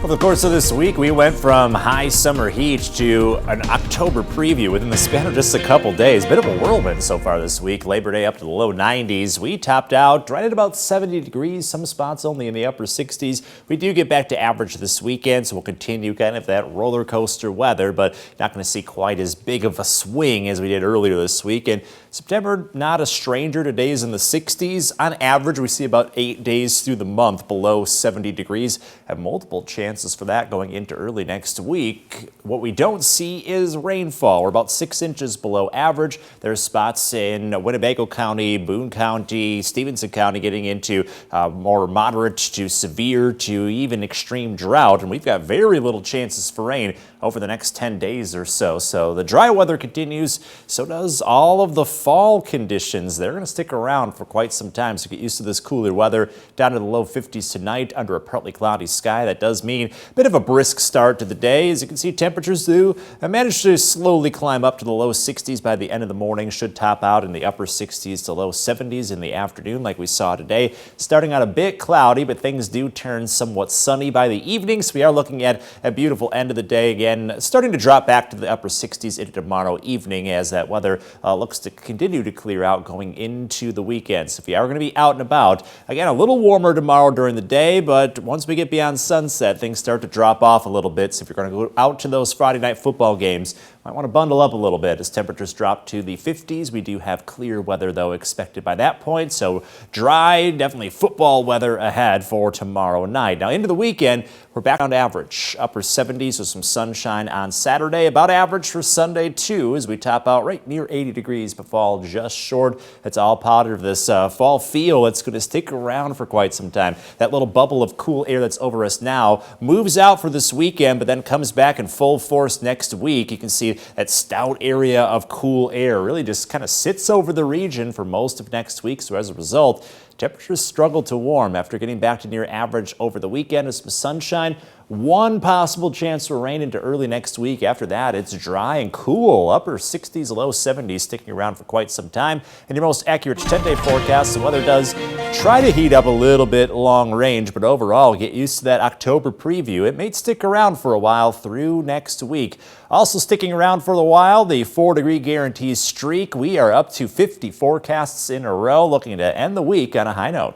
Over the course of this week, we went from high summer heat to an October preview within the span of just a couple days. Bit of a whirlwind so far this week. Labor Day up to the low 90s. We topped out right at about 70 degrees, some spots only in the upper 60s. We do get back to average this weekend, so we'll continue kind of that roller coaster weather, but not going to see quite as big of a swing as we did earlier this week. And September, not a stranger to days in the 60s. On average, we see about 8 days through the month below 70 degrees. Have multiple chances for that going into early next week. What we don't see is rainfall. We're about 6 inches below average. There's spots in Winnebago County, Boone County, Stevenson County getting into more moderate to severe to even extreme drought. And we've got very little chances for rain over the next 10 days or so. So the dry weather continues. So does all of the fall conditions. They're going to stick around for quite some time. So get used to this cooler weather down to the low 50s tonight under a partly cloudy sky. That does mean a bit of a brisk start to the day. As you can see, temperatures do manage to slowly climb up to the low 60s by the end of the morning. Should top out in the upper 60s to low 70s in the afternoon like we saw today. Starting out a bit cloudy, but things do turn somewhat sunny by the evening. So we are looking at a beautiful end of the day again, starting to drop back to the upper 60s into tomorrow evening as that weather looks to continue to clear out going into the weekend. So if you are going to be out and about, again, a little warmer tomorrow during the day, but once we get beyond sunset, things start to drop off a little bit. So if you're going to go out to those Friday night football games, might want to bundle up a little bit as temperatures drop to the 50s. We do have clear weather, though, expected by that point. So dry, definitely football weather ahead for tomorrow night. Now, into the weekend, we're back on average. Upper 70s with some sunshine on Saturday. About average for Sunday, too, as we top out right near 80 degrees, but fall just short. It's all positive. This fall feel, it's going to stick around for quite some time. That little bubble of cool air that's over us now moves out for this weekend, but then comes back in full force next week. You can see that stout area of cool air really just kind of sits over the region for most of next week. So as a result, temperatures struggle to warm after getting back to near average over the weekend with some sunshine. One possible chance for rain into early next week. After that, it's dry and cool. Upper 60s, low 70s, sticking around for quite some time. And your most accurate 10-day forecast, the weather does try to heat up a little bit long range, but overall, get used to that October preview. It may stick around for a while through next week. Also sticking around for a while, the 4-degree guarantee streak. We are up to 50 forecasts in a row, looking to end the week on a high note.